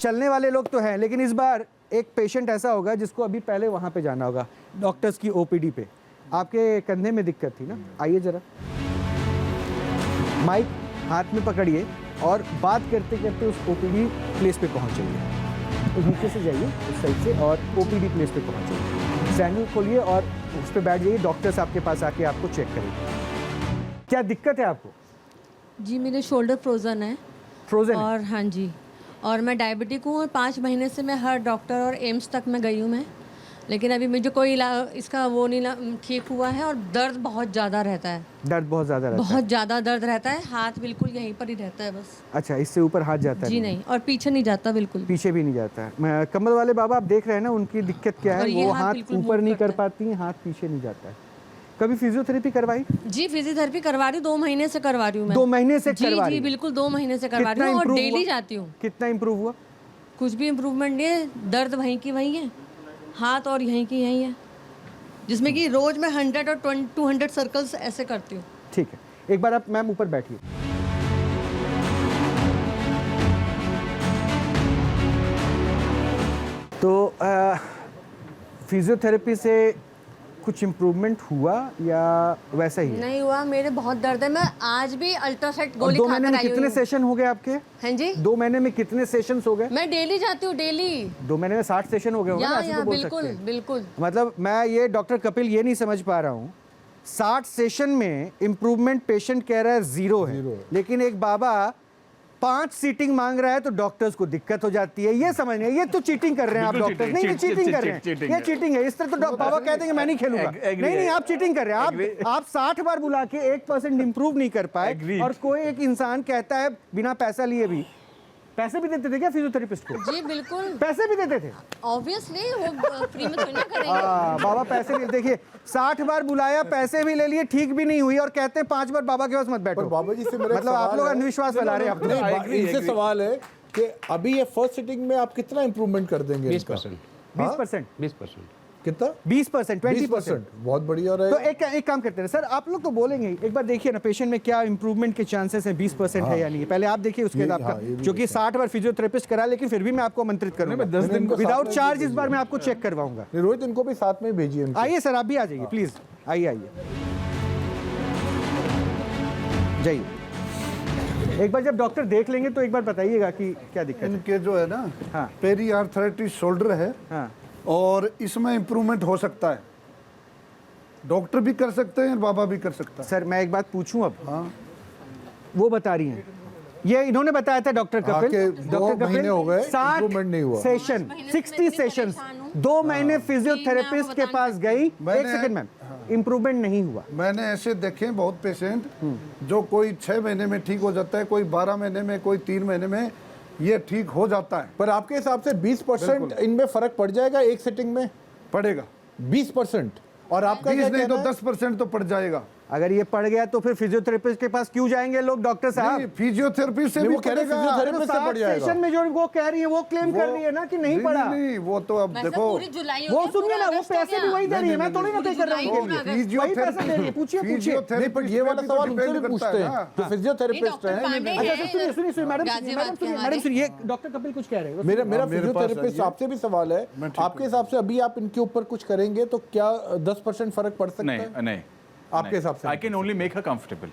चलने वाले लोग तो हैं, लेकिन इस बार एक पेशेंट ऐसा होगा जिसको अभी पहले वहाँ पे जाना होगा, डॉक्टर्स की ओपीडी पे। आपके कंधे में दिक्कत थी ना, आइए ज़रा, माइक हाथ में पकड़िए और बात करते करते उस ओपीडी प्लेस पे पहुँचेंगे। उस नीचे से जाइए उस साइड से और ओपीडी प्लेस पे पहुँचेंगे। सैंडल खोलिए और उस पर बैठ जाइए, डॉक्टर्स आपके पास आके आपको चेक करेंगे। क्या दिक्कत है आपको? जी मेरे शोल्डर फ्रोज़न है। फ्रोजन और हाँ जी, और मैं डायबिटिक हूँ और 5 महीने से मैं हर डॉक्टर और एम्स तक मैं गई हूँ मैं, लेकिन अभी मुझे कोई इसका वो नहीं ठीक हुआ है। और दर्द बहुत ज़्यादा रहता है। दर्द बहुत ज़्यादा रहता है? बहुत ज़्यादा दर्द रहता है, हाथ बिल्कुल यहीं पर ही रहता है बस। अच्छा, इससे ऊपर हाथ जाता है? जी नहीं, और पीछे नहीं जाता बिल्कुल। पीछे भी नहीं जाता है। मैं कमर वाले बाबा, आप देख रहे हैं ना उनकी दिक्कत क्या है, वो हाथ ऊपर नहीं कर पाती हैं, हाथ पीछे नहीं जाता है। कभी फिजियोथेरेपी करवाई? जी फिजियोथेरेपी करवा रही हूँ, 2 महीने से करवा रही हूँ मैं। 2 महीने से करवा रही? जी बिल्कुल 2 महीने से करवा रही हूँ और डेली जाती हूँ। कितना इम्प्रूव हुआ? कुछ भी इम्प्रूवमेंट नहीं है, दर्द वहीं की वहीं है, हाथ और यहीं की यहीं है, जिसमें कि रोज मैं 100 और 200 सर्कल्स ऐसे करती हूँ। ठीक है, एक बार आप मैम ऊपर बैठिए। तो फिजियोथेरेपी से कुछ इम्प्रूवमेंट हुआ या वैसा ही है? नहीं हुआ, मेरे बहुत दर्द है। मैं आज भी अल्ट्रासेट गोली खाकर आई हूँ। 2 महीने में कितने सेशन हो गए आपके? हाँ जी, 2 महीने में कितने सेशंस हो गए? मैं डेली जाती हूँ, डेली। 2 महीने में 60 सेशन हो गए होंगे ना, ऐसे तो बोल सकते बिल्कुल हैं। बिल्कुल। मतलब मैं ये डॉक्टर कपिल ये नहीं समझ पा रहा हूँ, 60 सेशन में इम्प्रूवमेंट पेशेंट कह रहा है 0 है, लेकिन एक बाबा 5 सीटिंग मांग रहा है तो डॉक्टर्स को दिक्कत हो जाती है। ये समझ नहीं, ये तो चीटिंग कर रहे हैं आप डॉक्टर। नहीं, ये चीटिंग कर रहे हैं, ये चीटिंग है। इस तरह तो बाबा कह देंगे मैं नहीं खेलूंगा। नहीं, आप चीटिंग कर रहे हैं। आप 60 बार बुला के 1% इंप्रूव नहीं कर पाए, और कोई एक इंसान कहता है बिना पैसा लिए भी। पैसे भी देते थे क्या फिजियोथेरेपिस्ट को? जी बिल्कुल, पैसे भी देते थे? ऑब्वियसली, वो फ्री में थोड़ी ना करेंगे। बाबा पैसे नहीं, देखिए 60 बार बुलाया, पैसे भी ले लिए, ठीक भी नहीं हुई, और कहते हैं 5 बार बाबा के पास मत बैठो। बाबा जी से मेरा मतलब आप लोग अंधविश्वास फैला रहे हैं। नहीं, इनसे सवाल है कि अभी ये फर्स्ट सिटिंग में आप कितना इंप्रूवमेंट कर देंगे? 20%। 20%? कितना? 20%, 20%। बहुत बढ़िया रहे। तो एक काम करते हैं सर, आप लोग तो बोलेंगे ही, एक बार देखिए ना पेशेंट में क्या इंप्रूवमेंट के चांसेस हैं, 20% है या नहीं है। पहले आप देखिए, उसके बाद आपका, जो कि 60 बार फिजियोथेरेपिस्ट करा, लेकिन फिर भी मैं आपको आमंत्रित करूंगा। 10 दिन विदाउट चार्ज इस बार मैं आपको चेक करवाऊंगा। रोहित, इनको भी साथ में भेजिए। आइए सर, आप भी आ जाइए प्लीज, आइए जाइए। एक बार जब डॉक्टर देख लेंगे तो एक बार बताइएगा कि क्या दिक्कत है। इनके जो है ना, हाँ। पेरी आर्थराइटिस शोल्डर है, हाँ। और इसमें इम्प्रूवमेंट हो सकता है। डॉक्टर भी कर सकते हैं, बाबा भी कर सकता है। सर मैं एक बात पूछूं अब? हाँ, वो बता रही हैं, ये इन्होंने बताया था डॉक्टर कपिल। डॉक्टर महीने हो गए, improvement नहीं हुआ। 60 सेशंस, 2 महीने फिजियोथेरेपिस्ट के पास गई। एक सेकंड मैम, इम्प्रूवमेंट नहीं हुआ। मैंने ऐसे देखे हैं बहुत पेशेंट, जो कोई 6 महीने में ठीक हो जाता है, कोई 12 महीने में, कोई 3 महीने में, ये ठीक हो जाता है। पर आपके हिसाब से 20% इनमें फर्क पड़ जाएगा एक सिटिंग में? पड़ेगा 20%। और आपका 20 क्या नहीं तो कहना है? 10% तो पड़ जाएगा। अगर ये पड़ गया तो फिर फिजियोथेरेपिस्ट के पास क्यों जाएंगे लोग डॉक्टर साहब? फिजियोथेरेपी से नहीं, भी वो कह रहे हैं पड़ेगा। फिजियोथेरेपी से पड़ जाएगा। सेशन में जो वो कह रही है, वो क्लेम कर रही है ना कि नहीं पड़ा। नहीं, वो तो अब देखो, वो सुनिए ना, वो पैसे भी वही दे रही है, मैं थोड़ी ना पे कर रहा हूँ उनके लिए। वही पैसे दे रही है, पूछिए। नहीं, पर ये वाला सवाल उनसे भी पूछते हैं जो फिजियोथेरेपिस्ट हैं। अच्छा सुनिए मैडम सुनिए, डॉक्टर कपिल कुछ कह रहे हैं। मेरा फिजियोथेरेपिस्ट आपसे भी सवाल है, आपके हिसाब से अभी आप इनके ऊपर कुछ करेंगे तो क्या 10% फर्क पड़ सकता है? नहीं, आपके हिसाब से? I can only make her comfortable.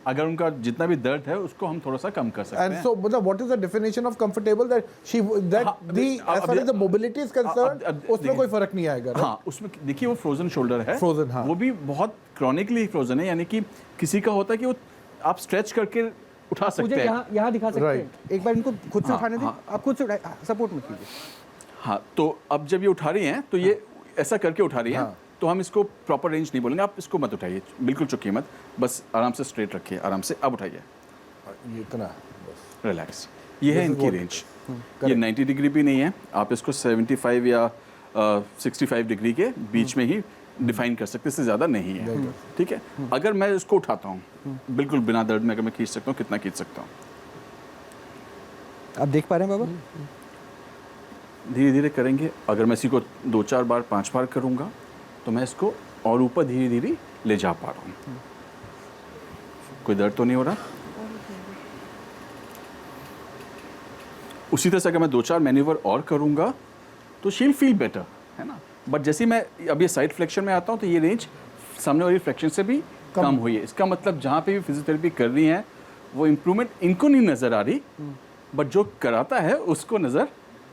अगर उनका जितना भी दर्द है उसको हम थोड़ा सा कम कर सकते हैं। And so, मतलब what is the definition of comfortable that as far as the mobility is concerned, उसमें कोई फर्क नहीं आएगा? हाँ, उसमें देखिए वो फ्रोजन शोल्डर है, Frozen, हाँ। वो भी बहुत क्रॉनिकली फ्रोजन है, यानी कि किसी का होता है कि वो आप स्ट्रेच करके उठा सकते हैं। यहाँ दिखा सकते हैं, एक बार इनको खुद से उठाने दें। आप खुद से सपोर्ट मत कीजिए। हाँ, तो अब जब ये उठा रही हैं तो ये ऐसा करके उठा रही हैं, तो हम इसको प्रॉपर रेंज नहीं बोलेंगे। आप इसको मत उठाइए, बिल्कुल चुकिए मत, बस आराम से स्ट्रेट रखिए, आराम से। अब उठाइए, ये इतना रिलैक्स। ये है इनकी रेंज। ये 90 डिग्री भी नहीं है, आप इसको 75 या 65 डिग्री के बीच में ही डिफाइन कर सकते, इससे ज़्यादा नहीं है। ठीक है, अगर मैं इसको उठाता हूँ बिल्कुल बिना दर्द में, अगर मैं खींच सकता हूँ, कितना खींच सकता हूँ? आप देख पा रहे हैं बाबा? धीरे धीरे करेंगे। अगर मैं इसी को 2-4 बार 5 बार करूँगा तो मैं इसको और ऊपर धीरे धीरे ले जा पा रहा हूँ। कोई दर्द तो नहीं हो रहा? उसी तरह से अगर मैं 2-4 मैन्यूवर और करूँगा तो शील फील बेटर, है ना। बट जैसे मैं अब ये साइड फ्लेक्शन में आता हूँ तो ये रेंज सामने वाली फ्लेक्शन से भी कम हुई है। इसका मतलब जहाँ पे भी फिजियोथेरेपी कर रही हैं वो इम्प्रूवमेंट इनको नहीं नज़र आ रही, बट जो कराता है उसको नज़र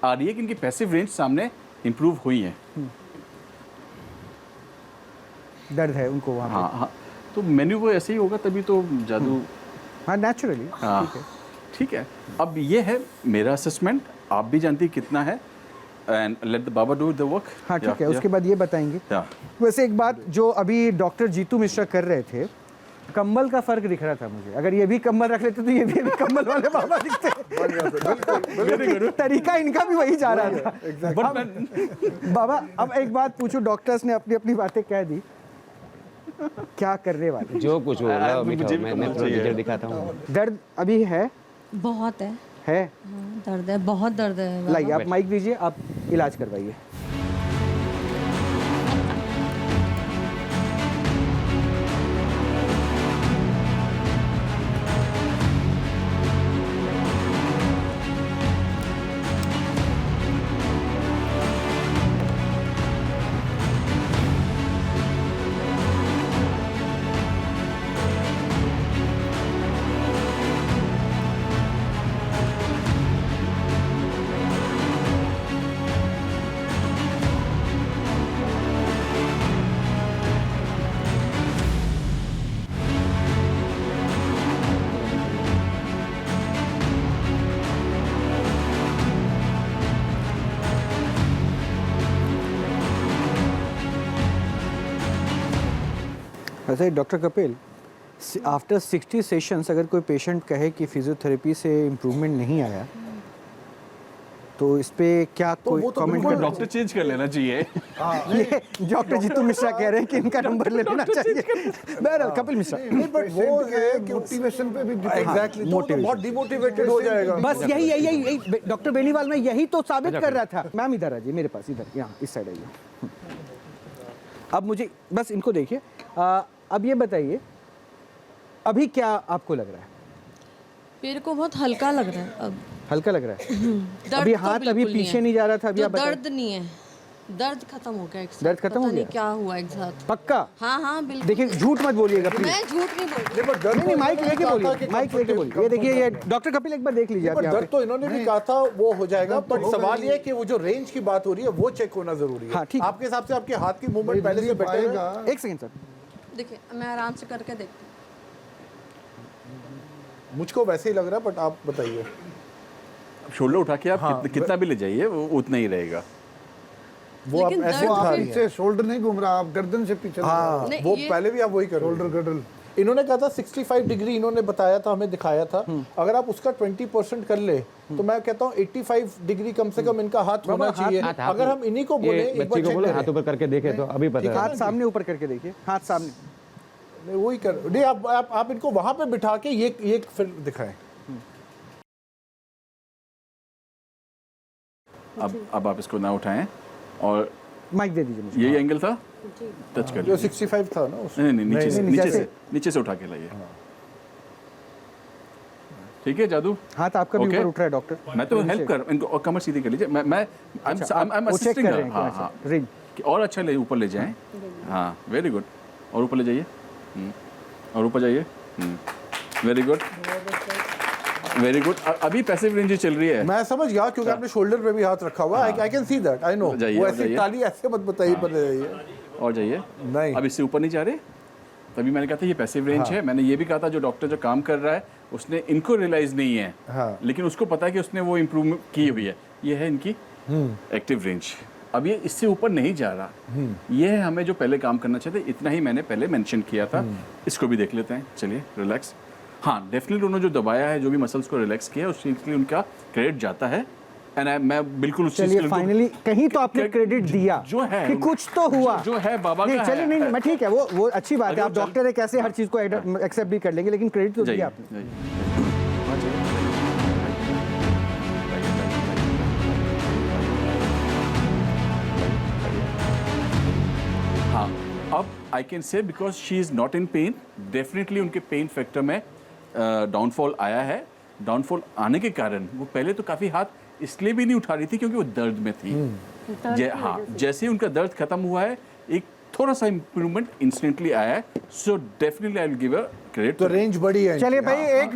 आ रही है कि इनकी पैसिव रेंज सामने इम्प्रूव हुई है। दर्द है उनको वहाँ हाँ हाँ, तो मेन्यू वो ऐसे ही होगा तभी तो जादू। हाँ नेचुरली। हाँ ठीक है। अब ये है मेरा असेसमेंट, आप भी जानती हैं कितना है, and let the Baba do the work. हाँ ठीक है, उसके बाद ये बताएंगे। या वैसे एक बात जो अभी डॉक्टर जीतू मिश्रा कर रहे थे, कम्बल का फर्क दिख रहा था मुझे। अगर ये भी कम्बल रख लेते तो ये भी कम्बल वाले बाबा दिखते। तरीका इनका भी वही जा रहा था। बाबा अब एक बात पूछूं, डॉक्टर्स ने अपनी अपनी बातें कह दी, क्या करने वाले? जो कुछ होगा मैं थोड़ा डिटेल दिखाता हूँ। दर्द अभी है? बहुत है। हाँ, दर्द है, बहुत दर्द है बाबा। लाइए आप माइक दीजिए, आप इलाज करवाइए। वैसे डॉक्टर कपिल, आफ्टर 60 सेशंस अगर कोई पेशेंट कहे कि फिजियोथेरेपी से इम्प्रूवमेंट नहीं आया, तो इस पे क्या कोई कमेंट कर? डॉक्टर चेंज कर लेना चाहिए। ये डॉक्टर जीतू मिश्रा कह रहे हैं कि इनका नंबर ले लेना चाहिए। बहरहाल कपिल मिश्रा, बट वो है कि मोटिवेशन पे भी एग्जैक्टली बहुत डिमोटिवेटेड हो जाएगा। बस यही डॉक्टर बेनीवाल में यही तो साबित कर रहा था। मैम इधर आ जाइए मेरे पास, इधर यहाँ इस साइड आइए। अब मुझे बस इनको देखिए, अब ये बताइए अभी क्या आपको लग रहा है? मेरे को बहुत हल्का लग रहा है अब। हल्का लग रहा है? दर्द अभी तो हाथ अभी बिल्कुल पीछे नहीं जा रहा था, अभी तो आप बताइए। दर्द नहीं है, दर्द खत्म हो गया एक साथ। दर्द खत्म हो पता नहीं गया? क्या हुआ एक साथ। पक्का? हाँ हाँ बिल्कुल। देखिए झूठ मत बोलिएगा प्लीज। मैं झूठ नहीं बोल रही। नहीं माइक लेके बोलिए, माइक लेके बोलिए। ये देखिए, ये डॉक्टर कपिल एक बार देख लीजिए आप यहाँ दर्द पे। तो इन्होंने भी कहा था वो हो जाएगा, बट सवाल ये है कि वो जो रेंज की बात हो रही है वो चेक होना जरूरी है। हाँ, ठीक है। आपके हिसाब से आपके हाथ की मूवमेंट पहले से बेटर है? एक सेकंड सर, देखिए मैं आराम से करके देखती हूँ। मुझको वैसे ही लग रहा है, बट आप बताइए। शोल्डर उठा के आप कितना भी ले जाइए वो उतना ही रहेगा। वो आप लेकिन ऐसे दर्द उठा फिर- रही हैं। पीछे शोल्डर नहीं घूम रहा, आप गर्दन से पीछे लगा रहे हो। नहीं, वो ये- पहले भी आप वही कर रहे शोल्डर कडल। इन्होंने कहा था 65 डिग्री, इन्होंने बताया था, हमें दिखाया था। अगर आप उसका 20% कर ले तो मैं कहता हूँ 85 डिग्री कम से कम इनका हाथ होना चाहिए। अगर हम इन्हीं को बोले, एक बार बच्ची को check बोले करें। हाथ ऊपर करके देखे तो अभी पता है। हाथ सामने ऊपर करके देखिए, हाथ सामने। नहीं, वही कर नहीं, आप इनको वहां पे बिठा के ये फिर दिखाएं। अब आप इसको ना उठाएं और माइक दे दीजिए मुझे। यही एंगल था, टच कर जो लीजिए। 65 था ना उसमें। नहीं नहीं, नीचे से नहीं, नीचे जैसे- से नीचे से उठा के लाइए। ठीक है जादू, हाथ आपका भी Okay. ऊपर उठ रहा है डॉक्टर। मैं तो हेल्प कर इनको, और कमर सीधी कर लीजिए। मैं वो चेक कर रहे हैं हाँ कहाँ हाँ से? रिंग। कि और अच्छा ले ऊपर ले जाएं। हाँ वेरी गुड, और ऊपर ले जाइए। और ऊपर जाइए। Very good very good. अभी पैसिव रेंज चल रही है। मैं समझ गया क्योंकि आपने शोल्डर पे भी हाथ रखा हुआ है। I can see that, I know. जाइए, वो ऐसी जाइए। ताली ऐसे मत बताइए, बने जाइए। और जाइए। नहीं। अब इससे ऊपर नहीं जा रहे। तभी मैंने कहा था ये पैसिव रेंज है। मैंने ये भी कहा था जो डॉक्टर जो काम कर रहा है उसने इनको रियलाइज नहीं है, हाँ। लेकिन उसको पता है कि उसने वो इम्प्रूव की हुई है। ये है इनकी एक्टिव रेंज। अब ये इससे ऊपर नहीं जा रहा। ये है हमें जो पहले काम करना चाहिए था, इतना ही मैंने पहले मेंशन किया था। इसको भी देख लेते हैं, चलिए रिलैक्स। हाँ डेफिनेटली उन्होंने जो दबाया है, जो भी मसल्स को रिलैक्स किया है, उस चीज़ के लिए उनका क्रेडिट जाता है। एंड मैं बिल्कुल उस चीज़ के चलिए लिए फाइनली कहीं तो आपने क्रेडिट दिया जो है कि कुछ तो हुआ। जो है बाबा नहीं का चलिए, है। नहीं मैं ठीक है, वो अच्छी बात है। अगर आप चल- डॉक्टर है, कैसे हर चीज को एक्सेप्ट भी कर लेंगे, लेकिन क्रेडिट तो जाइए, दिया आपने। जाइए। हाँ अब I can say because she is not in pen, definitely उनके पेन फैक्टर में डाउनफॉल आया है। डाउनफॉल आने के कारण वो पहले तो काफ़ी हाथ इसलिए भी नहीं उठा रही थी क्योंकि वो दर्द में थी। हाँ, जैसे ही उनका दर्द खत्म हुआ है, एक थोड़ा सा इंप्रूवमेंट इंस्टेंटली आया है। So definitely I will give a credit. तो रेंज बड़ी है। चलिए भाई, एक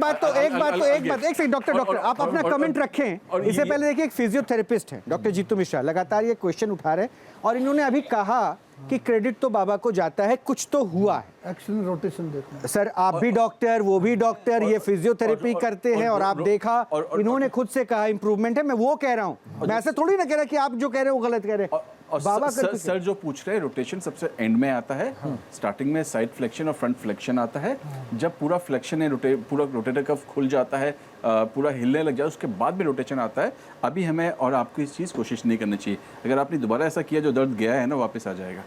सेकंड डॉक्टर आप अपना कमेंट रखें। इससे पहले देखिए, एक फिजियोथेरेपिस्ट है डॉक्टर जीतू मिश्रा, लगातार ये क्वेश्चन उठा रहे हैं और इन्होंने अभी कहा कि क्रेडिट तो बाबा को जाता है, कुछ तो हुआ है। एक्शन रोटेशन देखो सर, आप भी डॉक्टर, वो भी डॉक्टर, ये फिजियोथेरेपी करते हैं और आप देखा, इन्होंने खुद से कहा इंप्रूवमेंट है। मैं वो कह रहा हूँ, मैं ऐसे थोड़ी ना कह रहा कि आप जो कह रहे हो वो गलत कह रहे हैं। और बाबा सर जो पूछ रहे हैं, रोटेशन सबसे एंड में आता है। स्टार्टिंग में साइड फ्लेक्शन और फ्रंट फ्लेक्शन आता है। जब पूरा फ्लेक्शन है, पूरा रोटेटर कफ खुल जाता है, पूरा हिलने लग जाए, उसके बाद भी रोटेशन आता है। अभी हमें और आपको इस चीज़ कोशिश नहीं करनी चाहिए। अगर आपने दोबारा ऐसा किया, जो दर्द गया है ना, वापस आ जाएगा।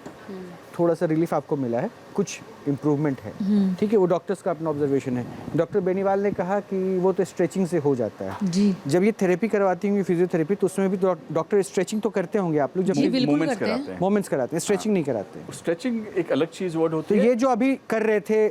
थोड़ा सा रिलीफ आपको मिला है, कुछ इम्प्रूवमेंट है, ठीक है, वो डॉक्टर्स का अपना ऑब्जर्वेशन है। डॉक्टर बेनीवाल ने कहा कि वो तो स्ट्रेचिंग से हो जाता है जी। जब ये थेरेपी करवाती होंगी फिजियोथेरेपी, तो उसमें भी डॉक्टर स्ट्रेचिंग तो करते होंगे आप लोग? जब जी, बिल्कुल मूवमेंट्स करते हैं। कराते हैं। मोमेंट्स कराते हैं, स्ट्रेचिंग नहीं कराते। स्ट्रेचिंग एक अलग चीज वर्ड तो होती है। ये जो अभी कर रहे थे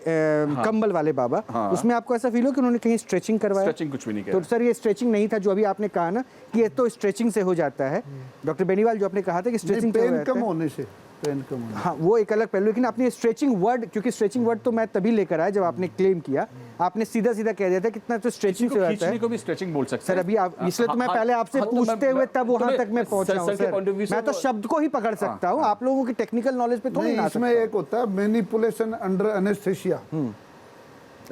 कंबल वाले बाबा, उसमें आपको ऐसा फील हो कि उन्होंने कहीं स्ट्रेचिंग करवाया? स्ट्रेचिंग कुछ भी नहीं तो किया। सर, ये स्ट्रेचिंग नहीं था जो अभी आपने कहा ना कि ये तो स्ट्रेचिंग से हो जाता है। डॉक्टर बेनीवाल जो आपने कहा था कि स्ट्रेचिंग से हो पेन जाता कम है, होने से, पेन कम होने हाँ, वो एक अलग पहलू। लेकिन आपने स्ट्रेचिंग वर्ड, क्योंकि स्ट्रेचिंग वर्ड तो मैं तभी लेकर आया जब आपने क्लेम किया, आपने सीधा सीधा कह दिया था कितना तो स्ट्रेचिंग से हो जाता खींचने है। को भी स्ट्रेचिंग बोल सकते सर, हैं। अभी आप, इसलिए तो मैं पहले आपसे पूछते हुए तब वहां तक मैं पहुंचा हूं सर। मैं तो शब्द को ही पकड़ सकता हूं, आप लोगों की टेक्निकल नॉलेज पे थोड़ी नहीं, ना इसमें एक होता है मैनिपुलेशन अंडर एनेस्थेसिया।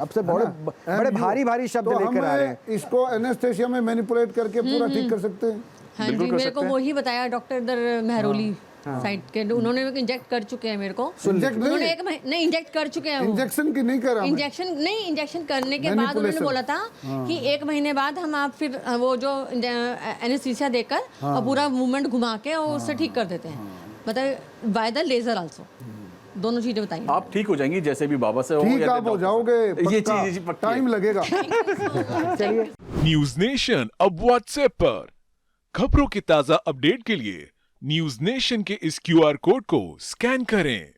अब सर बड़े भारी भारी शब्द तो लेकर आ रहे हैं। हम इसको एनेस्थेसिया में मैनिपुलेट करके पूरा ठीक कर सकते हैं। हाँ जी, मेरे को वही बताया डॉक्टर इधर मेहरोली साइड के, उन्होंने इंजेक्ट कर चुके हैं मेरे को। इंजेक्ट उन्होंने एक महीने इंजेक्ट कर चुके हैं वो। इंजेक्शन की नहीं करा मैं। इंजेक्शन करने के बाद उन्होंने बोला था कि 1 महीने बाद हम आप फिर वो जो एनेस्थीसिया देकर और पूरा मूवमेंट घुमा के और उससे ठीक कर देते हैं। बताइए, बाय द लेजर आल्सो, दोनों चीजें बताइए। आप ठीक हो जाएंगी, जैसे भी बाबा से हो ठीक या आप हो डॉक्टर से। जाओगे, ये चीज पक्की है। टाइम लगेगा। चलिए, न्यूज नेशन अब व्हाट्सएप पर खबरों की ताजा अपडेट के लिए न्यूज नेशन के इस QR कोड को स्कैन करें।